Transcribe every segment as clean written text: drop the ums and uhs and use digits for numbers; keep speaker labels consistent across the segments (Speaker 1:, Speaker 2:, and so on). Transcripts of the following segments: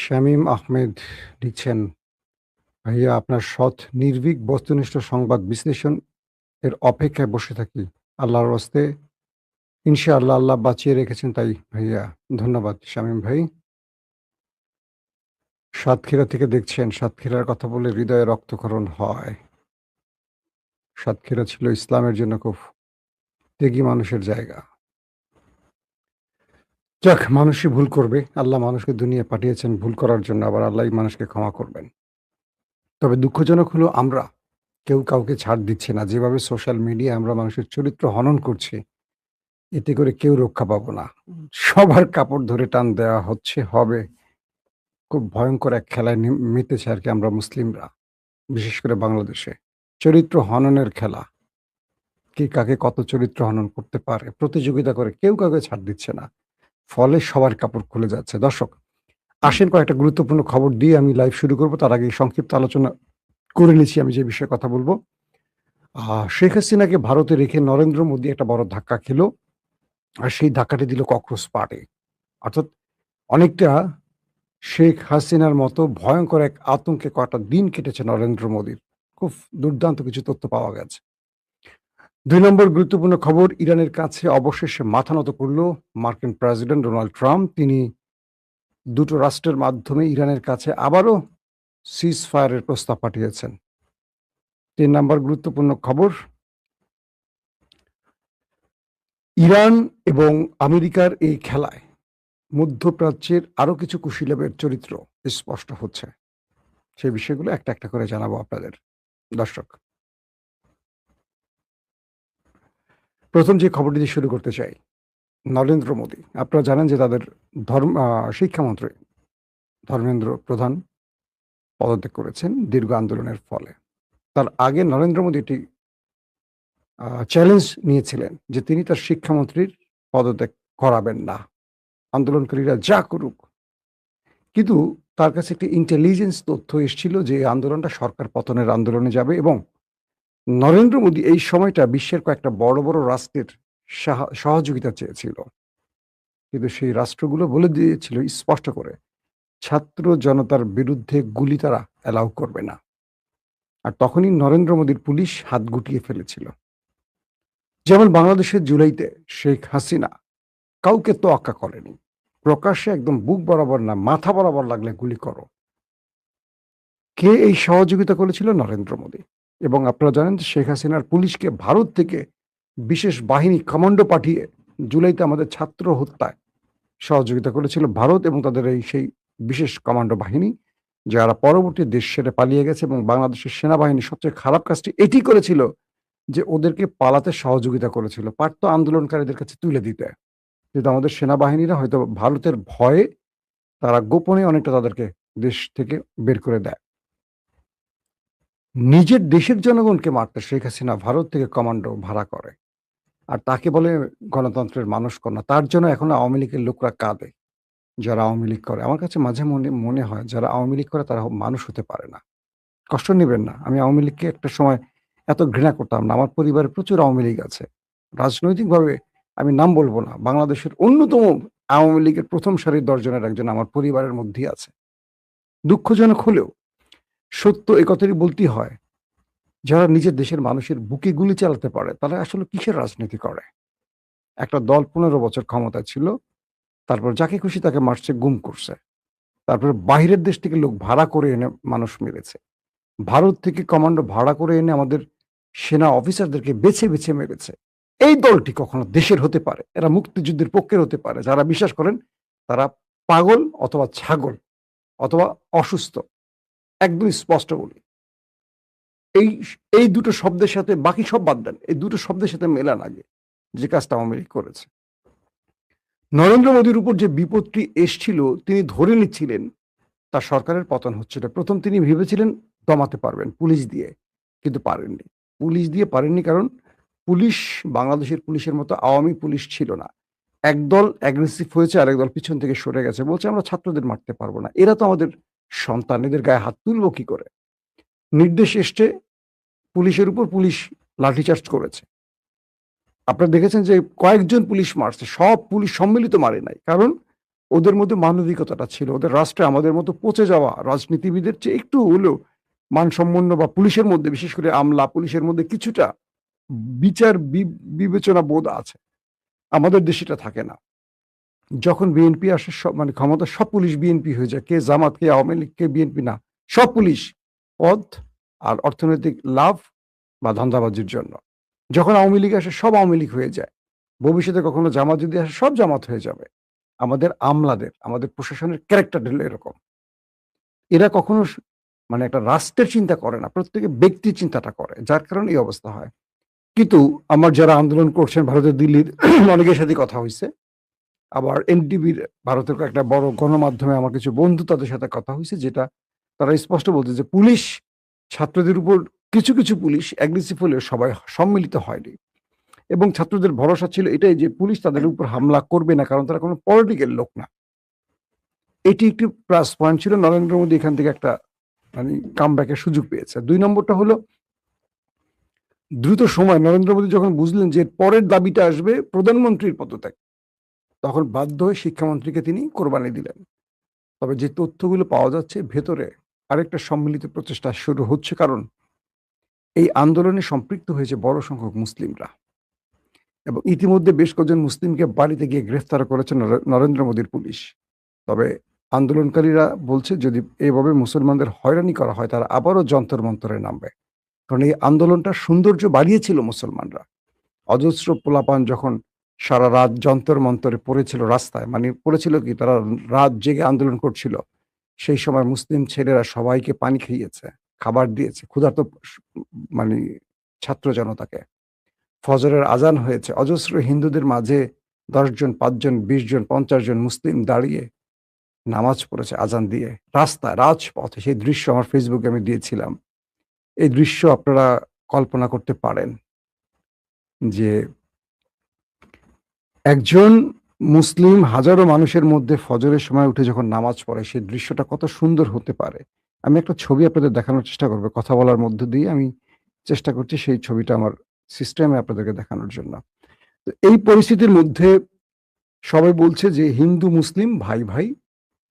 Speaker 1: শামীম আহমেদ লিখছেন, ভাইয়া আপনার সৎ, নির্ভীক, বস্তুনিষ্ঠ সংবাদ বিশ্লেষণ এর অপেক্ষায় বসে থাকি। আল্লাহর হস্তে ইনশাআল্লাহ আল্লাহ বাঁচিয়ে রেখেছেন তাই ভাইয়া। ধন্যবাদ শামীম ভাই। সাতক্ষীরা থেকে দেখছেন, সাতক্ষীরার কথা বলে হৃদয়ে রক্তক্ষরণ হয়। সাতক্ষীরা ছিল ইসলামের জন্য খুব ত্যাগী মানুষের জায়গা। যাক, মানুষই ভুল করবে। আল্লাহ মানুষকে দুনিয়ায় পাঠিয়েছেন ভুল করার জন্য, আবার আল্লাহই মানুষকে ক্ষমা করবেন। তবে দুঃখজনক হলো আমরা কেউ কাউকে ছাড় দিচ্ছি না। যেভাবে সোশ্যাল মিডিয়ায় আমরা মানুষের চরিত্র হনন করছি, এতে করে কেউ রক্ষা পাবো না। সবার কাপড় ধরে টান দেওয়া হচ্ছে, হবে। খুব ভয়ংকর এক খেলায় মেতেছি আরকি আমরা মুসলিমরা, বিশেষ করে বাংলাদেশে। চরিত্র হননের খেলা। কে কাকে কত চরিত্র হনন করতে পারে প্রতিযোগিতা করে কেউ কাউকে ছাড় দিচ্ছে না। ফলে সবার কাপড় খুলে যাচ্ছে। দর্শক, আসেন কয়েকটা গুরুত্বপূর্ণ খবর দিয়ে আমি লাইভ শুরু করব। তার আগে সংক্ষিপ্ত আলোচনা করে নিচ্ছি আমি যে বিষয়ে কথা বলব। শেখ হাসিনাকে ভারতে রেখে নরেন্দ্র মোদী একটা বড় ধাক্কা খেল। আর সেই ধাক্কাটি দিল ককরোচ পার্টি। অর্থাৎ অনেকটা শেখ হাসিনার মতো ভয়ংকর এক আতঙ্কে কয়েকটা দিন কেটেছে নরেন্দ্র মোদীর। খুব দুর্দান্ত কিছু তথ্য পাওয়া গেছে। ২ নম্বর গুরুত্বপূর্ণ খবর, ইরানের কাছে অবশেষে মাথা নত করল মার্কিন প্রেসিডেন্ট ডোনাল্ড ট্রাম্প। তিনি দুটো রাষ্ট্রের মাধ্যমে ইরানের কাছে আবারও সিজ ফায়ারের প্রস্তাব পাঠিয়েছেন। ৩ নম্বর গুরুত্বপূর্ণ খবর, ইরান এবং আমেরিকার এই খেলায় মধ্যপ্রাচ্যের আরো কিছু কুশীলবের চরিত্র স্পষ্ট হচ্ছে। সেই বিষয়গুলো একটা একটা করে জানাবো আপনাদের। দর্শক, প্রথম যে খবরটি দিয়ে শুরু করতে চাই, নরেন্দ্র মোদী। আপনারা জানেন যে তাদের শিক্ষামন্ত্রী ধর্মেন্দ্র প্রধান পদত্যাগ করেছেন দীর্ঘ আন্দোলনের ফলে। তার আগে নরেন্দ্র মোদী একটি চ্যালেঞ্জ নিয়েছিলেন যে তিনি তার শিক্ষামন্ত্রীর পদত্যাগ করাবেন না। আন্দোলনকারীরা যা করুক। কিন্তু তার কাছে একটি ইন্টেলিজেন্স তথ্য এসছিল যে এই আন্দোলনটা সরকার পতনের আন্দোলনে যাবে এবং নরেন্দ্র মোদী এই সময়টা বিশ্বের কয়েকটা বড়, বড় রাষ্ট্রের সহযোগিতা চেয়েছিল। কিন্তু সেই রাষ্ট্রগুলো বলে দিয়েছিল স্পষ্ট করে, ছাত্র জনতার বিরুদ্ধে গুলি তারা অ্যালাউ করবে না। আর তখনই নরেন্দ্র মোদীর পুলিশ হাত গুটিয়ে ফেলেছিল। যেমন বাংলাদেশের জুলাইতে শেখ হাসিনা কাউকে তোয়াক্কা করেনি। প্রকাশ্যে একদম বুক বরাবর না, মাথা বরাবর লাগলে গুলি করো। কে এই সহযোগিতা করেছিল? নরেন্দ্র মোদী। এবং আপনারা জানেন যে শেখ হাসিনার পুলিশকে ভারত থেকে বিশেষ বাহিনী কমান্ডো পাঠিয়ে জুলাইতে আমাদের ছাত্র হত্যায় সহযোগিতা করেছিল ভারত এবং তাদের সেই বিশেষ কমান্ডো বাহিনী, যারা পরবর্তী দেশ ছেড়ে পালিয়ে গেছে। এবং বাংলাদেশের সেনাবাহিনী সবচেয়ে খারাপ কাজটি এটি করেছিল যে ওদেরকে পালাতে সহযোগিতা করেছিল। পারত আন্দোলনকারীদের কাছে তুলে দিতে। কিন্তু আমাদের সেনাবাহিনীরা হয়তো ভারতের ভয়ে তারা গোপনে অনেকটা তাদেরকে দেশ থেকে বের করে দেয়। নিজের দেশের জনগণকে মারতে শেখ হাসিনা ভারত থেকে কমান্ডো ভাড়া করে। আর তাকে বলে গণতন্ত্রের মানুষ কন্যা। তার জন্য এখন আওয়ামী লীগের লোকরা কাঁদে, যারা আওয়ামী লীগ করে। আমার কাছে মাঝে মনে হয় যারা আওয়ামী লীগ করে তারা মানুষ হতে পারে না। কষ্ট নিবেন না। আমি আওয়ামী লীগকে একটা সময় এত ঘৃণা করতাম না। আমার পরিবারে প্রচুর আওয়ামী লীগ আছে। রাজনৈতিকভাবে আমি নাম বলব না। বাংলাদেশের অন্যতম আওয়ামী লীগের ১ম সারির ১০ জনের একজন আমার পরিবারের মধ্যেই আছে। দুঃখজনক হলেও সত্য এ কথাটি বলতেই হয়। যারা নিজের দেশের মানুষের বুকে গুলি চালাতে পারে তারা আসলে কিসের রাজনীতি করে? একটা দল ১৫ বছর ক্ষমতায় ছিল। তারপর যাকে খুশি তাকে মারছে, গুম করছে। তারপরে বাহিরের দেশ থেকে লোক ভাড়া করে এনে মানুষ মেরেছে। ভারত থেকে কমান্ডো ভাড়া করে এনে আমাদের সেনা অফিসারদেরকে বেছে, বেছে মেরেছে। এই দলটি কখনো দেশের হতে পারে? এরা মুক্তিযুদ্ধের পক্ষের হতে পারে। যারা বিশ্বাস করেন তারা পাগল অথবা ছাগল অথবা অসুস্থ। একদম স্পষ্ট বলি। এই এই দুটো শব্দের সাথে বাকি সব বাদ দেন। এই দুটো শব্দের সাথে মেলান আগে যে কাজটা আওয়ামী লীগ করেছে। নরেন্দ্র মোদীর উপর যে বিপদটি এসছিল তিনি ধরে নিচ্ছিলেন তার সরকারের পতন হচ্ছিল। ১ম তিনি ভেবেছিলেন দমাতে পারবেন পুলিশ দিয়ে। কিন্তু পারেননি। পুলিশ দিয়ে পারেননি কারণ পুলিশ বাংলাদেশের পুলিশের মতো আওয়ামী পুলিশ ছিল না। একদল অ্যাগ্রেসিভ হয়েছে, আরেক দল পিছন থেকে সরে গেছে। বলছে আমরা ছাত্রদের মারতে পারব না। এরা তো আমাদের সন্তান, এদের গায়ে হাত তুলব কি করে? নির্দেশ এসছে পুলিশের উপর, পুলিশ লাঠিচার্জ করেছে। আপনারা দেখেছেন যে কয়েকজন পুলিশ মারছে। সব পুলিশ সম্মিলিত মারে নাই। কারণ ওদের মধ্যে মানবিকতাটা ছিল, ওদের রাষ্ট্রে আমাদের মতো পচে যাওয়া রাজনীতিবিদের চেয়ে একটু হলেও মানসম্পন্ন, বা পুলিশের মধ্যে বিশেষ করে আমলা পুলিশের মধ্যে কিছুটা বিচার বিবেচনা বোধ আছে। আমাদের দেশে এটা থাকে না। যখন বিএনপি আসে মানে ক্ষমতা, সব পুলিশ বিএনপি হয়ে যায়, কে জামাত, কে আওয়ামী লীগ, কে বিএনপি না, সব পুলিশ পদ আর অর্থনৈতিক লাভ বা ধান্দাবাজির জন্য। যখন আওয়ামী লীগ আসে সব আওয়ামী লীগ হয়ে যায়। ভবিষ্যতে কখনো জামাত যদি আসে সব জামাত হয়ে যাবে। আমাদের আমলাদের, আমাদের প্রশাসনের ক্যারেক্টার হলো এরকম। এরা কখনো মানে একটা রাষ্ট্রের চিন্তা করে না, প্রত্যেকে ব্যক্তির চিন্তাটা করে, যার কারণে এই অবস্থা হয়। কিন্তু আমার যারা আন্দোলন করছেন ভারতের দিল্লির অনেকের সাথে কথা হয়েছে, আবার এনটিভির ভারতের একটা বড় গণমাধ্যমে আমার কিছু বন্ধু তাদের সাথে কথা হয়েছে, যেটা তারা স্পষ্ট বলছে যে পুলিশ ছাত্রদের উপর, কিছু কিছু পুলিশ অ্যাগ্রেসিভ হলেও সবাই সম্মিলিত হয়নি, এবং ছাত্রদের ভরসা ছিল এটাই যে পুলিশ তাদের উপর হামলা করবে না, কারণ তারা কোনো পলিটিক্যাল লোক না। এটি একটি প্লাস পয়েন্ট ছিল। নরেন্দ্র মোদী এখান থেকে একটা মানে কামব্যাকের সুযোগ পেয়েছে। ২ নম্বরটা হলো দ্রুত সময় নরেন্দ্র মোদী যখন বুঝলেন যে পরের দাবিটা আসবে প্রধানমন্ত্রীর পদত্যাগ, তখন বাধ্য হয়ে শিক্ষামন্ত্রীকে তিনি কোরবানি দিলেন। তবে যে তথ্যগুলো পাওয়া যাচ্ছে ভেতরে আরেকটা সম্মিলিত প্রচেষ্টা শুরু হচ্ছে, কারণ এই আন্দোলনে সম্পৃক্ত হয়েছে বড় সংখ্যক মুসলিমরা, এবং ইতিমধ্যে বেশ কয়েকজন মুসলিমকে বাড়িতে গিয়ে গ্রেফতার করেছে নরেন্দ্র মোদীর পুলিশ। তবে আন্দোলনকারীরা বলছে যদি এইভাবে মুসলমানদের হয়রানি করা হয় তারা আবারও যন্তর মন্তরে নামবে, কারণ এই আন্দোলনটা সৌন্দর্য বাড়িয়েছিল মুসলমানরা। অজস্র পোলাপান যখন সারা রাত যন্তর মন্তরে পড়েছিল রাস্তায়, মানে পড়েছিল কি, তারা রাত জেগে আন্দোলন করছিল, সেই সময় মুসলিম ছেলেরা সবাইকে পানি খাইয়েছে, খাবার দিয়েছে ক্ষুধার্ত মানে ছাত্র জনতাকে। ফজরের আজান হয়েছে, অজস্র হিন্দুদের মাঝে ১০ জন, ৫ জন, ২০ জন, ৫০ জন মুসলিম দাঁড়িয়ে নামাজ পড়েছে আজান দিয়ে রাস্তায়, রাজপথে। সেই দৃশ্য আমার ফেসবুকে আমি দিয়েছিলাম। এই দৃশ্য আপনারা কল্পনা করতে পারেন যে একজন মুসলিম হাজারো মানুষের মধ্যে ফজরের সময় উঠে যখন নামাজ পড়ে, সেই দৃশ্যটা কত সুন্দর হতে পারে। আমি একটা ছবি আপনাদের দেখানোর চেষ্টা করব, কথা বলার মধ্য দিয়ে আমি চেষ্টা করছি সেই ছবিটা আমার সিস্টেমে আপনাদেরকে দেখানোর জন্য। তো এই পরিস্থিতির মধ্যে সবাই বলছে যে হিন্দু মুসলিম ভাই ভাই।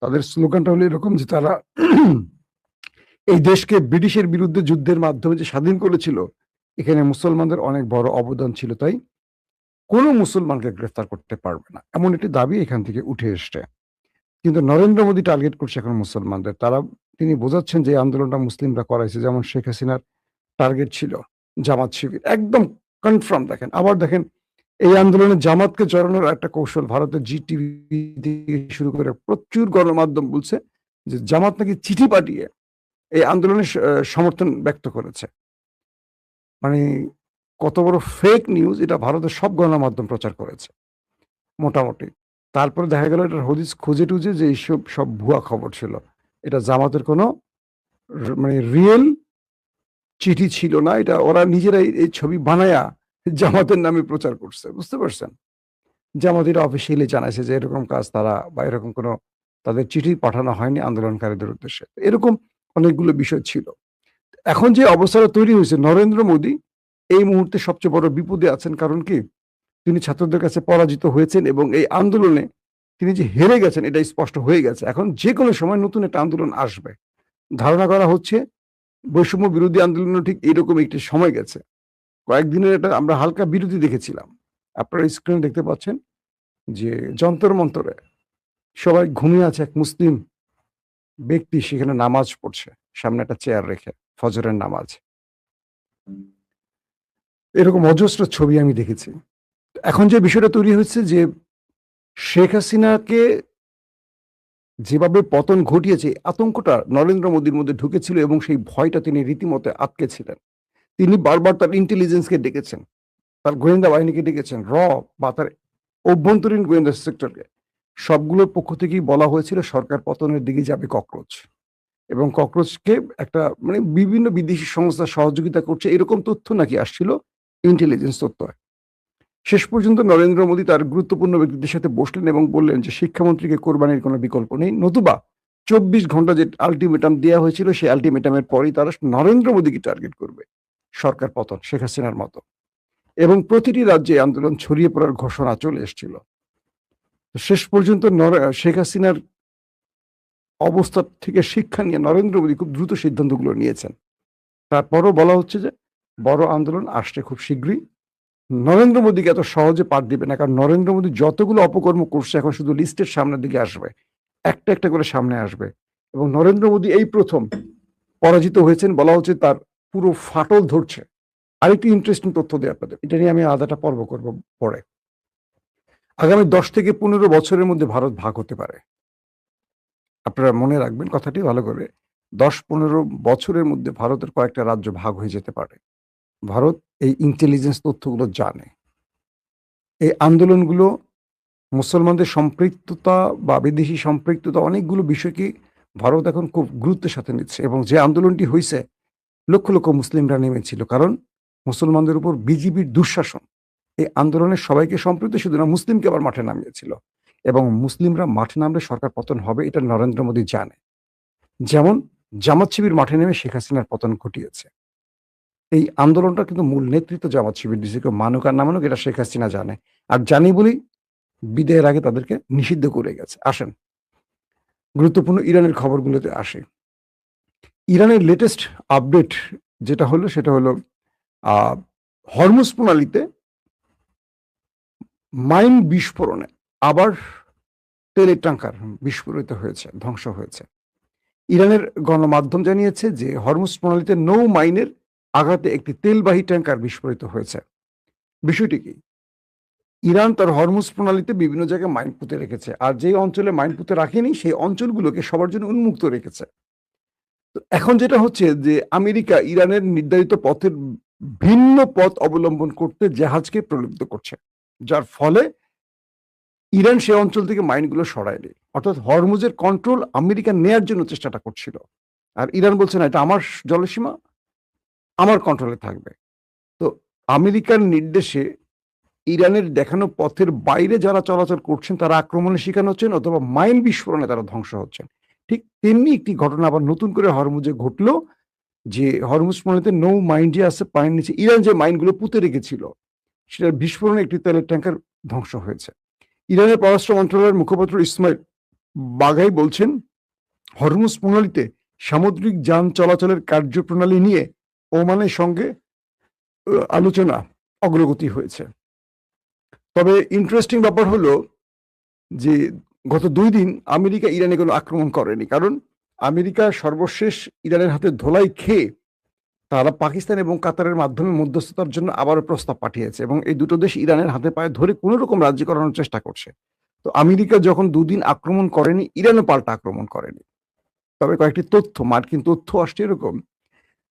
Speaker 1: তাদের স্লোগানটা হলো এরকম যে তারা এই দেশকে ব্রিটিশের বিরুদ্ধে যুদ্ধের মাধ্যমে যে স্বাধীন করেছিল, এখানে মুসলমানদের অনেক বড় অবদান ছিল, তাই কোনো মুসলমানকে গ্রেফতার করতে পারবে না, এমন একটি দাবি এখান থেকে উঠে এসছে। কিন্তু নরেন্দ্র মোদী টার্গেট করছে এখন মুসলমানদের। তিনি বোঝাচ্ছেন যে আন্দোলনটা মুসলিমরা করাইছে, যেমন শেখ হাসিনার টার্গেট ছিল জামাত শিবির, একদম কনফার্ম। দেখেন, আবার দেখেন এই আন্দোলনে জামাতকে জড়ানোর একটা কৌশল ভারতের জি টিভি থেকে শুরু করে প্রচুর গণমাধ্যম বলছে যে জামাত নাকি চিঠি পাঠিয়ে এই আন্দোলনের সমর্থন ব্যক্ত করেছে। মানে কত বড় ফেক নিউজ, এটা ভারতের সব গণমাধ্যম প্রচার করেছে মোটামুটি। তারপরে দেখা গেল এটার হদিস খুঁজে টুজে যে এইসব সব ভুয়া খবর ছিল, এটা জামাতের কোনো মানে রিয়েল চিঠি ছিল না, এটা ওরা নিজেরাই এই ছবি বানায়া জামাতের নামে প্রচার করছে। বুঝতে পারছেন? জামাত এটা অফিসিয়ালি জানাইছে যে এরকম কাজ তারা, বা এরকম কোনো তাদের চিঠি পাঠানো হয়নি আন্দোলনকারীদের উদ্দেশ্যে। এরকম অনেকগুলো বিষয় ছিল। এখন যে অবস্থাটা তৈরি হয়েছে, নরেন্দ্র মোদী এই মুহূর্তে সবচেয়ে বড় বিপদে আছেন। কারণ কি, তিনি ছাত্রদের কাছে পরাজিত হয়েছেন, এবং এই আন্দোলনে তিনি যে হেরে গেছেন এটা স্পষ্ট হয়ে গেছে। এখন যে কোনো সময় নতুন একটা আন্দোলন আসবে। ধারণা করা হচ্ছে বৈষম্য বিরোধী আন্দোলনও ঠিক এরকম একটি সময় গেছে। কয়েকদিনের একটা আমরা হালকা বিরতি দেখেছিলাম। আপনারা স্ক্রিনে দেখতে পাচ্ছেন যে যন্তর মন্তরে সবাই ঘুমিয়ে আছে, এক মুসলিম ব্যক্তি সেখানে নামাজ পড়ছে সামনে একটা চেয়ার রেখে, ফজরের নামাজ। এরকম অজস্র ছবি আমি দেখেছি। এখন যে বিষয়টা তৈরি হচ্ছে যে শেখ হাসিনাকে যেভাবে পতন ঘটিয়েছে, আতঙ্কটা নরেন্দ্র মোদীর মধ্যে ঢুকেছিল, এবং সেই ভয়টা তিনি রীতিমতো আটকে ছিলেন। তিনি বারবার তার ইন্টেলিজেন্সকে ডেকেছেন, তার গোয়েন্দা বাহিনীকে ডেকেছেন, বা তার অভ্যন্তরীণ গোয়েন্দা সেক্টরকে। সবগুলোর পক্ষ থেকেই বলা হয়েছিল সরকার পতনের দিকে যাবে ককরোচ, এবং ককরোচকে একটা মানে বিভিন্ন বিদেশি সংস্থা সহযোগিতা করছে, এরকম তথ্য নাকি আসছিল, ইন্টেলিজেন্স তথ্য। শেষ পর্যন্ত নরেন্দ্র মোদী তার গুরুত্বপূর্ণ ব্যক্তিদের সাথে বসলেন এবং বললেন যে শিক্ষামন্ত্রীকে কোরবানির কোনো বিকল্প নেই, নতুবা ২৪ ঘন্টা যে আলটিমেটাম দেওয়া হয়েছিল সেই আলটিমেটামের পরেই তারা নরেন্দ্র মোদীকে টার্গেট করবে, সরকার পতন শেখ হাসিনার মতো। এবং প্রতিটি রাজ্যে আন্দোলন ছড়িয়ে পড়ার ঘোষণা চলে এসেছিল। তো শেষ পর্যন্ত শেখ হাসিনার অবস্থা থেকে শিক্ষা নিয়ে নরেন্দ্র মোদী খুব দ্রুত সিদ্ধান্তগুলো নিয়েছেন। তারপরও বলা হচ্ছে যে বড় আন্দোলন আসছে খুব শীঘ্রই। নরেন্দ্র মোদীকে এত সহজে পার দিবে না, কারণ নরেন্দ্র মোদী যতগুলো অপকর্ম করছে এখন শুধু লিস্টের সামনের দিকে আসবে, একটা একটা করে সামনে আসবে। এবং নরেন্দ্র মোদী এই প্রথম পরাজিত হয়েছেন, বলা হচ্ছে তার পুরো ফাটল ধরছে। আরেকটি ইন্টারেস্টিং তথ্য দেয় আপনাদের, এটা নিয়ে আমি আলাদা পর্ব করব পরে। আগামী 10 থেকে 15 বছরের মধ্যে ভারত ভাগ হতে পারে। আপনারা মনে রাখবেন কথাটি ভালো করে। 10-15 বছরের মধ্যে ভারতের কয়েকটা রাজ্য ভাগ হয়ে যেতে পারে। ভারত এই ইন্টেলিজেন্স তথ্যগুলো জানে। এই আন্দোলনগুলো মুসলমানদের সম্পৃক্ততা বা বিদেশি সম্পৃক্ততা অনেকগুলো বিষয়কে ভারত এখন খুব গুরুত্বের সাথে নিচ্ছে, এবং যে আন্দোলনটি হইছে লক্ষ লক্ষ মুসলিমরা নেমেছিল, কারণ মুসলমানদের উপর বিজিবির দুঃশাসন এই আন্দোলনের সবাইকে সম্পৃক্ত, শুধু না মুসলিমকে আবার মাঠে নামিয়েছিল। এবং মুসলিমরা মাঠে নামলে সরকার পতন হবে এটা নরেন্দ্র মোদী জানে। যেমন জামাত শিবির মাঠে নেমে শেখ হাসিনার পতন ঘটিয়েছে। এই আন্দোলনটা কিন্তু মূল নেতৃত্ব জামাত শিবির দিয়েছে, কেউ মানুক আর না মানুক এটা শেখ হাসিনা জানে, আর জানি বলেই বিদায়ের আগে তাদেরকে নিষিদ্ধ করে গেছে। আসেন গুরুত্বপূর্ণ ইরানের খবরগুলোতে আসে। ইরানের লেটেস্ট আপডেট যেটা হলো সেটা হলো হরমুজ প্রণালীতে মাইন বিস্ফোরণে আবার তেলের ট্যাঙ্কার বিস্ফোরিত হয়েছে, ধ্বংস হয়েছে। ইরানের গণমাধ্যম জানিয়েছে যে হরমুজ প্রণালীতে নৌ মাইনের আঘাতে একটি তেলবাহী ট্যাঙ্কার বিস্ফোরিত হয়েছে। বিষয়টি কি? ইরান তার হরমুজ প্রণালীতে বিভিন্ন জায়গায় মাইন পুঁতে রেখেছে, আর যেই অঞ্চলে মাইন পুঁতে রাখেনি সেই অঞ্চলগুলোকে সবার জন্য উন্মুক্ত রেখেছে। তো এখন যেটা হচ্ছে যে আমেরিকা ইরানের নির্ধারিত পথের ভিন্ন পথ অবলম্বন করতে জাহাজকে প্রলুব্ধ করছে, যার ফলে ইরান সে অঞ্চল থেকে মাইনগুলো সরায়নি। অর্থাৎ হরমুজের কন্ট্রোল আমেরিকা নেয়ার জন্য চেষ্টাটা করছিল, আর ইরান বলছে না, এটা আমার জলসীমা, আমার কন্ট্রোলে থাকবে। তো আমেরিকার নির্দেশে ইরানের দেখানো পথের বাইরে যারা চলাচল করছেন তারা আক্রমণের শিকার হচ্ছেন, অথবা মাইন বিস্ফোরণে তারা ধ্বংস হচ্ছেন। ঠিক তেমনি একটি ঘটনা আবার নতুন করে হরমুজে ঘটলো, যে হরমুজ প্রণালীতে নৌ মাইন যে আছে পানির নিচে, ইরান যে মাইনগুলো পুঁতে রেখেছিল সেটার বিস্ফোরণে একটি তেলের ট্যাঙ্কার ধ্বংস হয়েছে। ইরানের পররাষ্ট্র মন্ত্রণালয়ের মুখপাত্র ইসমাইল বাঘাই বলছেন, হরমুজ প্রণালীতে সামুদ্রিক যান চলাচলের কার্যপ্রণালী নিয়ে ওমানের সঙ্গে আলোচনা অগ্রগতি হয়েছে। তবে ইন্টারেস্টিং ব্যাপার হলো যে গত 2 দিন আমেরিকা ইরানে কোনো আক্রমণ করেনি, কারণ আমেরিকা সর্বশেষ ইরানের হাতে ধোলাই খেয়ে তারা পাকিস্তান এবং কাতারের মাধ্যমে মধ্যস্থতার জন্য আবারও প্রস্তাব পাঠিয়েছে, এবং এই দুটো দেশ ইরানের হাতে পায়ে ধরে কোনো রকম রাজি করানোর চেষ্টা করছে। তো আমেরিকা যখন 2 দিন আক্রমণ করেনি, ইরানও পাল্টা আক্রমণ করেনি। তবে কয়েকটি তথ্য, মার্কিন তথ্য আসছে এরকম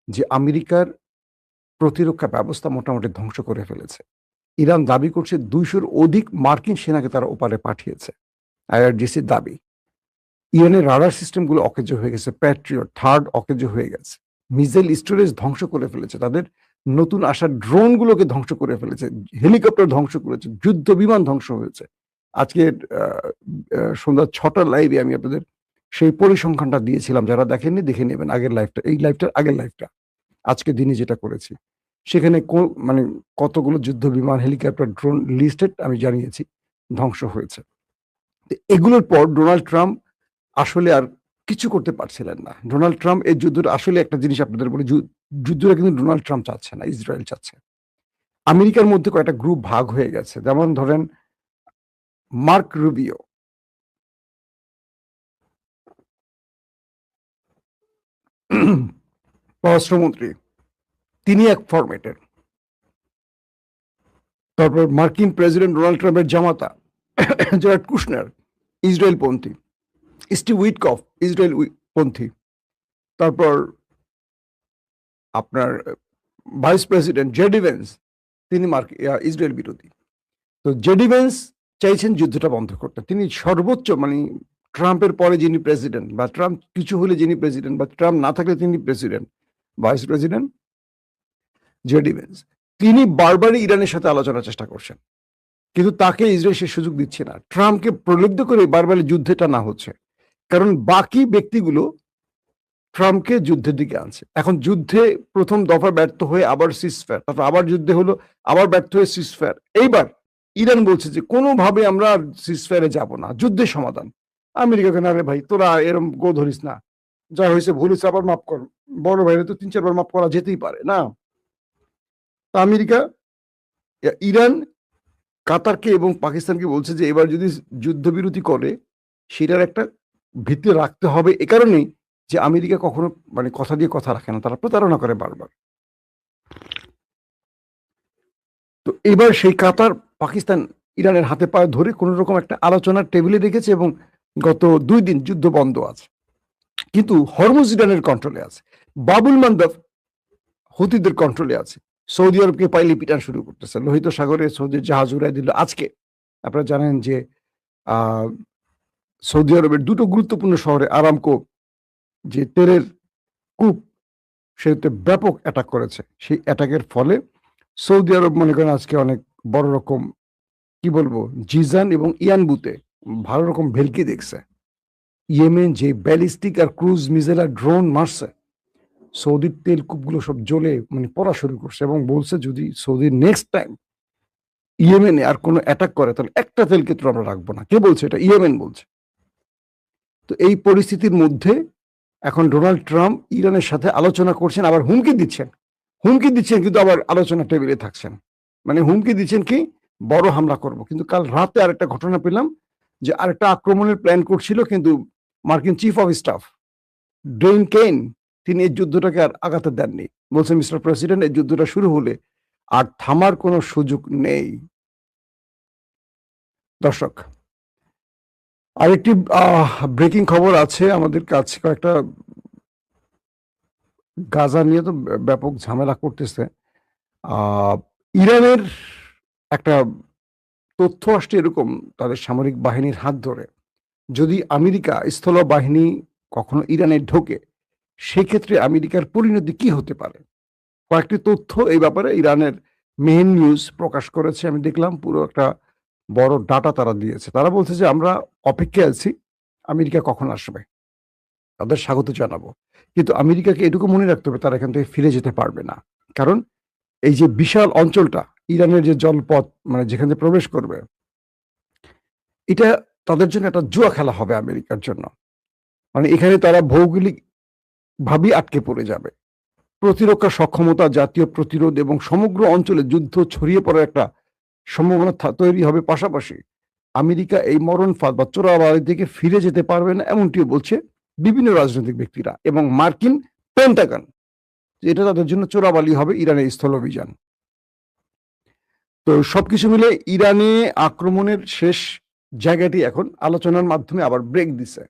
Speaker 1: যে আমেরিকার প্রতিরক্ষা ব্যবস্থা মোটামুটি ধ্বংস করে ফেলেছে। ইরান দাবি করছে 200-র অধিক মার্কিন সেনাকে তারা ওপারে পাঠিয়েছে, আইআরজিসির দাবি। ইরানের রাডার সিস্টেমগুলো অকেজো হয়ে গেছে, প্যাট্রিয়ট থার্ড অকেজো হয়ে গেছে, মিসাইল স্টোরেজ ধ্বংস করে ফেলেছে, তাদের নতুন আসা ড্রোনগুলোকে ধ্বংস করে ফেলেছে, হেলিকপ্টার ধ্বংস করেছে, যুদ্ধ বিমান ধ্বংস হয়েছে। আজকে সন্ধ্যা 6টার লাইভে আমি আপনাদের সেই পরিসংখ্যানটা দিয়েছিলাম, যারা দেখেননি দেখে নেবেন আগের লাইভটা, এই লাইভটার আগের লাইভটা, আজকে দিনে যেটা করেছি সেখানে মানে কতগুলো যুদ্ধ বিমান, হেলিকপ্টার, ড্রোন লিস্টেড আমি জানিয়েছি ধ্বংস হয়েছে। এগুলোর পর ডোনাল্ড ট্রাম্প আসলে আর কিছু করতে পারছিলেন না। ডোনাল্ড ট্রাম্প এই যুদ্ধটা আসলে একটা জিনিস আপনাদের বলি, যুদ্ধটা কিন্তু ডোনাল্ড ট্রাম্প চাচ্ছে না, ইসরায়েল চাচ্ছে। আমেরিকার মধ্যে কয়েকটা গ্রুপ ভাগ হয়ে গেছে, যেমন ধরেন মার্ক রুবিও, পররাষ্ট্রমন্ত্রী, তিনি এক ফরম্যাটের। তারপর মার্কিন প্রেসিডেন্ট ডোনাল্ড ট্রাম্পের জামাতা জেরার্ড কুশনার, ইসরায়েল পন্থী। স্টিভ উইটকফ, ইসরায়েল পন্থী। তারপর আপনার ভাইস প্রেসিডেন্ট জেডি ভেন্স, তিনি ইসরায়েল বিরোধী। তো জেডি ভেন্স চাইছেন যুদ্ধটা বন্ধ করতে, তিনি সর্বোচ্চ মানে ট্রাম্পের পরে যিনি প্রেসিডেন্ট, বা ট্রাম্প কিছু হলে যিনি প্রেসিডেন্ট, বা ট্রাম্প না থাকলে তিনি president, vice president JD veins, তিনি বারবারই ইরানের সাথে আলোচনার চেষ্টা করছেন, কিন্তু তাকে ইসরায়েল সে সুযোগ দিচ্ছে না। ট্রাম্পকে প্রলুব্ধ করে বারবার যুদ্ধে টানা হচ্ছে, কারণ বাকি ব্যক্তিগুলো ট্রাম্পকে যুদ্ধের দিকে আনছে। এখন যুদ্ধে প্রথম দফা ব্যর্থ হয়ে আবার সিজফায়ার, তারপর আবার যুদ্ধে হলো, আবার ব্যর্থ হয়ে সিজফায়ার। এইবার ইরান বলছে যে কোনোভাবে আমরা সিজফায়ারে যাব না, যুদ্ধের সমাধান। আমেরিকা কেন, আরে ভাই তোরা এরম গো ধরিস না, যা হয়েছে ভুল হয়েছে, আবার মাফ কর। বড় ভাইরে তো 3-4 বার মাফ করা যেতেই পারে না। তো আমেরিকা, ইরান কাতারকে এবং পাকিস্তানকে বলছে যে এবার যদি যুদ্ধবিরতি করে সেটার একটা ভিত্তি রাখতে হবে, এ কারণেই যে আমেরিকা কখনো মানে কথা দিয়ে কথা রাখে না, তারা প্রতারণা করে বারবার। তো এবার সেই কাতার পাকিস্তান ইরানের হাতে পায়ে ধরে কোন রকম একটা আলোচনার টেবিলে রেখেছে এবং গত 2 দিন যুদ্ধ বন্ধ আছে। কিন্তু হরমুজ ইরানের কন্ট্রোলে আছে, বাবুল মান্দাব হুতিদের কন্ট্রোলে আছে। সৌদি আরবকে পাইলে পিটান শুরু করতেছে, লোহিত সাগরে সৌদির জাহাজ উড়াই দিল আজকে। আপনারা জানেন যে আহ সৌদি আরবের 2টো গুরুত্বপূর্ণ শহরে আরামকো যে তেলের কূপ, সেটাতে ব্যাপক অ্যাটাক করেছে। সেই অ্যাটাকের ফলে সৌদি আরব মনে করেন আজকে অনেক বড় রকম কি বলবো জিজান এবং ইয়ানবুতে ভালো রকম ভেলকি দেখছে। ইয়েমেন যে ব্যালিস্টিক আর ক্রুজ মিসাইল আর ড্রোন মারছে, সৌদির তেল কূপগুলো সব জ্বলে মানে পড়া শুরু করছে এবং বলছে যদি সৌদি নেক্সট টাইম ইয়েমেনে আর কোনো অ্যাটাক করে তাহলে একটা তেল ক্ষেত্র আমরা রাখবো না। কে বলছে এটা? ইয়েমেন বলছে। তো এই পরিস্থিতির মধ্যে এখন ডোনাল্ড ট্রাম্প ইরানের সাথে আলোচনা করছেন, আবার হুমকি দিচ্ছেন কিন্তু আবার আলোচনা টেবিলে থাকছেন। মানে হুমকি দিচ্ছেন কি বড় হামলা করব। কিন্তু কাল রাতে আরেকটা ঘটনা পেলাম যে আরেকটা আক্রমণের প্ল্যান করছিল, কিন্তু মার্কিন চিফ অফ স্টাফ ডেইন কেন তিনি এই যুদ্ধটাকে আর আগাতে দেননি। বলছেন মিস্টার প্রেসিডেন্ট, এই যুদ্ধটা শুরু হলে আর থামার কোনো সুযোগ নেই। দর্শক, আরেকটি ব্রেকিং খবর আছে আমাদের কাছে, কয়েকটা গাজা নিয়ে তো ব্যাপক ঝামেলা করতেছে। ইরানের একটা তথ্য আসছে এরকম, তাদের সামরিক বাহিনীর হাত ধরে যদি আমেরিকা স্থল বাহিনী কখনো ইরানে ঢোকে, সেক্ষেত্রে আমেরিকার পরিণতি কি হতে পারে। কয়েকটি তথ্য এই ব্যাপারে ইরানের মেইন নিউজ প্রকাশ করেছে, আমি দেখলাম পুরো একটা বড় ডাটা তারা দিয়েছে। তারা বলছে যে আমরা অপেক্ষায় আছি আমেরিকা কখন আসবে, তাদের স্বাগত জানাবো, কিন্তু আমেরিকাকে এটুকু মনে রাখতে হবে তারা এখান থেকে ফিরে যেতে পারবে না। কারণ এই যে বিশাল অঞ্চলটা ইরানের যে জলপথ মানে যেখানে প্রবেশ করবে, এটা তাদের জন্য একটা জুয়া খেলা হবে আমেরিকার জন্য। মানে এখানে তারা ভৌগোলিক ভাবেই আটকে পড়ে যাবে। প্রতিরক্ষা সক্ষমতা, জাতীয় প্রতিরোধ এবং সমগ্র অঞ্চলে যুদ্ধ ছড়িয়ে পড়ার একটা সম্ভাবনা তৈরি হবে। পাশাপাশি আমেরিকা এই মরণ ফাঁদ বা চোরাবাড়ি থেকে ফিরে যেতে পারবে না, এমনটিও বলছে বিভিন্ন রাজনৈতিক ব্যক্তিরা এবং মার্কিন পেন্টাগন, এটা তাদের জন্য চোরাবালি হবে ইরানের স্থল অভিযান। তো সবকিছু মিলে ইরানে আক্রমণের শেষ জায়গাটি এখন আলোচনার মাধ্যমে আবার ব্রেক দিছে।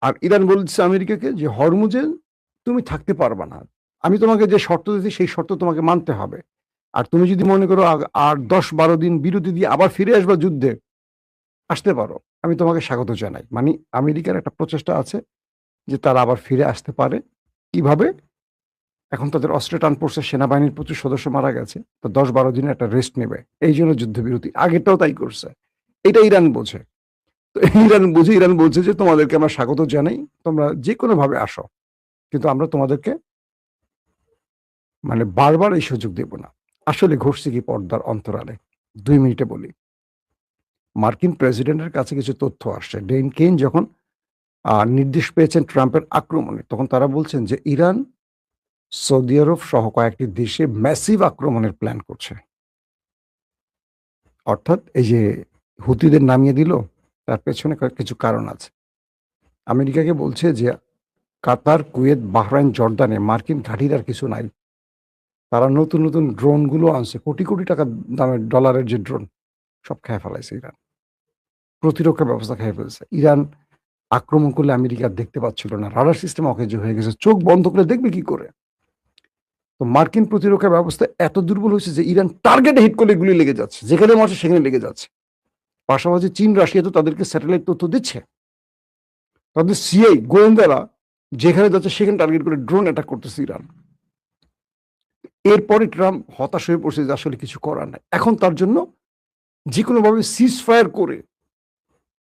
Speaker 1: আর ইরান বলছে আমেরিকাকে যে হরমুজে তুমি থাকতে পারবা না, আমি তোমাকে যে শর্ত দিয়েছি সেই শর্ত তোমাকে মানতে হবে। আর তুমি যদি মনে করো আর 10-12 দিন বিরতি দিয়ে আবার ফিরে আসবা যুদ্ধে, আসতে পারো, আমি তোমাকে স্বাগত জানাই। মানে আমেরিকার একটা প্রচেষ্টা আছে যে তারা আবার ফিরে আসতে পারে। কিভাবে? এখন তাদের অস্ত্রে টান পড়ছে, সেনাবাহিনীর প্রচুর সদস্য মারা গেছে, তো 10-12 দিনের একটা রেস্ট নেবে, এই জন্য যুদ্ধবিরতি। আগেরটাও তাই করছে। এটা ইরান বোঝে। তো ইরান বলছে যে তোমাদেরকে আমরা স্বাগত জানাই, তোমরা যে কোনো ভাবে আসো, কিন্তু আমরা তোমাদেরকে মানে বারবার এই সুযোগ দেব না। আসলে ঘটছে কি পর্দার অন্তরালে, 2 মিনিটে বলি। মার্কিন প্রেসিডেন্টের কাছে কিছু তথ্য আসছে। ডেইন কেন যখন নির্দেশ পেয়েছেন ট্রাম্পের আক্রমণে, তখন তারা বলছেন যে ইরান, সৌদি আরব সহ কয়েকটি দেশে ম্যাসিভ আক্রমণের প্ল্যান করছে। অর্থাৎ এই যে হুতিদের নামিয়ে দিল, তার পেছনে কিছু কারণ আছে। আমেরিকাকে বলছে যে কাতার, কুয়েত, বাহরাইন, জর্দানে মার্কিন ঘাঁটির আর কিছু নাই। তারা নতুন নতুন ড্রোনগুলো আনছে, কোটি কোটি টাকা দামের ডলারের যে ড্রোন, সব খেয়ে ফেলাইছে ইরান। প্রতিরক্ষা ব্যবস্থা খেয়ে ফেলছে। ইরান আক্রমণ করলে আমেরিকা দেখতে পাচ্ছিল না, রাডার সিস্টেম অকেজ হয়ে গেছে, চোখ বন্ধ করে দেখবে কি করে। তো মার্কিন প্রতিরক্ষা ব্যবস্থা এত দুর্বল হয়েছে যে ইরান টার্গেটে হিট করলে গুলি লেগে যাচ্ছে, যেখানে মারছে সেখানে লেগে যাচ্ছে। পাশাপাশি চীন, রাশিয়া তো তাদেরকে স্যাটেলাইট তথ্য দিচ্ছে, তাদের সিআই গোয়েন্দারা যেখানে যাচ্ছে সেখানে টার্গেট করে ড্রোন অ্যাটাক করতেছে ইরান। এরপরে ট্রাম্প হতাশ হয়ে পড়ছে যে আসলে কিছু করার নাই। এখন তার জন্য যে কোনোভাবে সিজ ফায়ার করে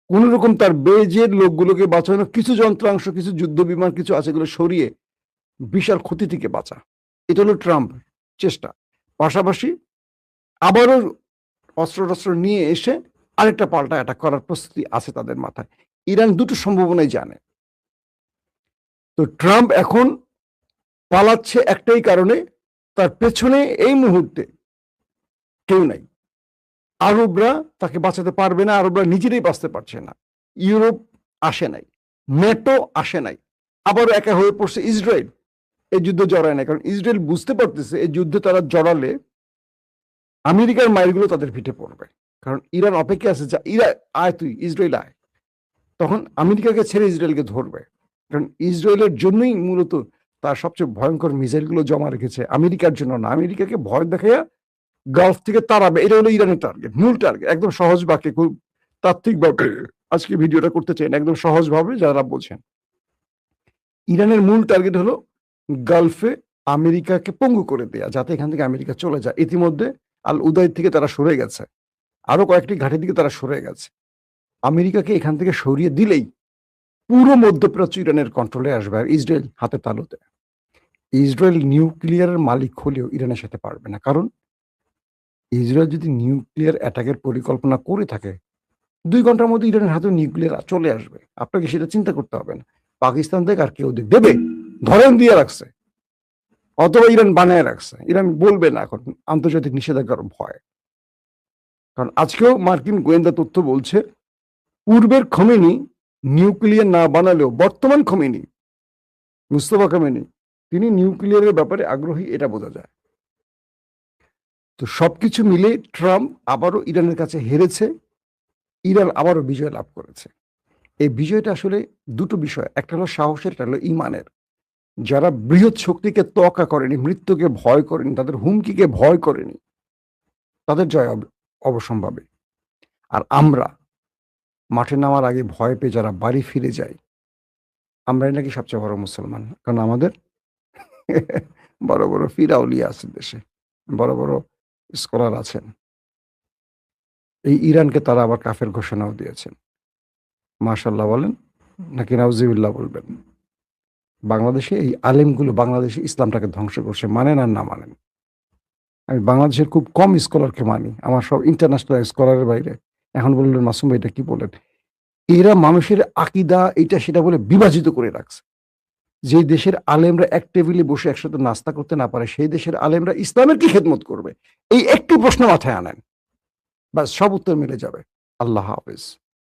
Speaker 1: কোন রকম তার বেজের লোকগুলোকে বাঁচানো, কিছু যন্ত্রাংশ, কিছু যুদ্ধ বিমান কিছু আছে এগুলো সরিয়ে বিশাল ক্ষতি থেকে বাঁচা, এটা হলো ট্রাম্প চেষ্টা। পাশাপাশি আবারও অস্ত্র নিয়ে এসে আরেকটা পাল্টা অ্যাটাক করার প্রস্তুতি আছে তাদের মাথায়। ইরান দুটো সম্ভাবনাই জানে। তো ট্রাম্প এখন পালাচ্ছে একটাই কারণে, তার পেছনে এই মুহূর্তে কেউ নাই। আরবরা তাকে বাঁচাতে পারবে না, আরবরা নিজেরাই বাঁচতে পারছে না। ইউরোপ আসে নাই, ন্যাটো আসে নাই, আবারও একা হয়ে পড়ছে ইসরায়েল। এই যুদ্ধে জড়ায় না, কারণ ইসরায়েল বুঝতে পারতেছে এই যুদ্ধে তারা জড়ালে আমেরিকার মাইলগুলো তাদের পিঠে পড়বে। কারণ ইরান অপেক্ষা আছে, যা আয় তুই ইসরায়েল আয়, তখন আমেরিকাকে ছেড়ে ইসরায়েলকে ধরবে। কারণ ইসরায়েলের জন্যই মূলত তার সবচেয়ে ভয়ঙ্কর মিসাইলগুলো জমা রেখেছে, আমেরিকার জন্য না। আমেরিকাকে ভয় দেখাইয়া গালফ থেকে তাড়াবে, এটা হলো ইরানের টার্গেট, মূল টার্গেট। একদম সহজ বাক্যে, খুব তাত্ত্বিকভাবে আজকে ভিডিওটা করতে চাই, একদম সহজভাবে যারা বোঝেন। ইরানের মূল টার্গেট হলো গালফে আমেরিকাকে পঙ্গু করে দেয়া, যাতে এখান থেকে আমেরিকা চলে যায়। ইতিমধ্যে আল উদাই থেকে তারা সরে গেছে, আরো কয়েকটি ঘাটের দিকে তারা সরে গেছে। আমেরিকাকে এখান থেকে সরিয়ে দিলেই পুরো মধ্যপ্রাচ্য ইরানের কন্ট্রোলে আসবে, আর ইসরায়েল হাতে তালুতে। ইসরায়েল নিউক্লিয়ারের মালিক হলেও ইরানের সাথে পারবে না, কারণ ইসরায়েল যদি নিউক্লিয়ার অ্যাটাকের পরিকল্পনা করে থাকে 2 ঘন্টার মধ্যে ইরানের হাতে নিউক্লিয়ার চলে আসবে। আপনাকে সেটা চিন্তা করতে হবে না। পাকিস্তান দেখ আর কেউ দেবে, ধরেন দিয়ে রাখছে, অথবা ইরান বানায় রাখছে। ইরান বলবে না এখন আন্তর্জাতিক নিষেধাজ্ঞার ভয়। কারণ আজকেও মার্কিন গোয়েন্দা তথ্য বলছে পূর্বের খমেনি নিউক্লিয়ার না বানালেও বর্তমান খমেনি, মুস্তফা খমেনি, তিনি নিউক্লিয়ারের ব্যাপারে আগ্রহী, এটা বোঝা যায়। তো সবকিছু মিলে ট্রাম্প আবারও ইরানের কাছে হেরেছে, ইরান আবারও বিজয় লাভ করেছে। এই বিজয়টা আসলে দুটো বিষয়, একটা হলো সাহসের, একটা হলো ইমানের। যারা বৃহৎ শক্তিকে তোয়াক্কা করেনি, মৃত্যুকে ভয় করেনি, তাদের হুমকিকে ভয় করেনি, তাদের জয় অবশ্যম্ভাবী। আর আমরা মাঠে নামার আগে ভয় পেয়ে যারা বাড়ি ফিরে যাই, আমরাই নাকি সবচেয়ে বড় মুসলমান। কারণ আমাদের বড় বড় ফিরাউলিয়া আছে দেশে, বড় বড় স্কলার আছেন। এই ইরানকে তারা আবার কাফের ঘোষণাও দিয়েছেন। মাশাল্লাহ বলেন নাকি নাউজিবিল্লাহ বলবেন? বাংলাদেশে এই আলেমগুলো বাংলাদেশে ইসলামটাকে ধ্বংস করছে, মানেন আর না মানেন। আমি বাংলাদেশের খুব কম স্কলারকে মানি, আমার সব ইন্টারন্যাশনাল স্কলারের বাইরে। এখন বললেন মাসুম ভাই এটা কি বলেন? এরা মানুষের আকিদা এটা সেটা বলে বিভাজিত করে রাখছে। যে দেশের আলেমরা এক টেবিলে বসে একসাথে নাস্তা করতে না পারে, সেই দেশের আলেমরা ইসলামের কি খেদমত করবে? এই একটি প্রশ্ন মাথায় আনেন, ব্যাস সব উত্তর মিলে যাবে। আল্লাহ হাফেজ।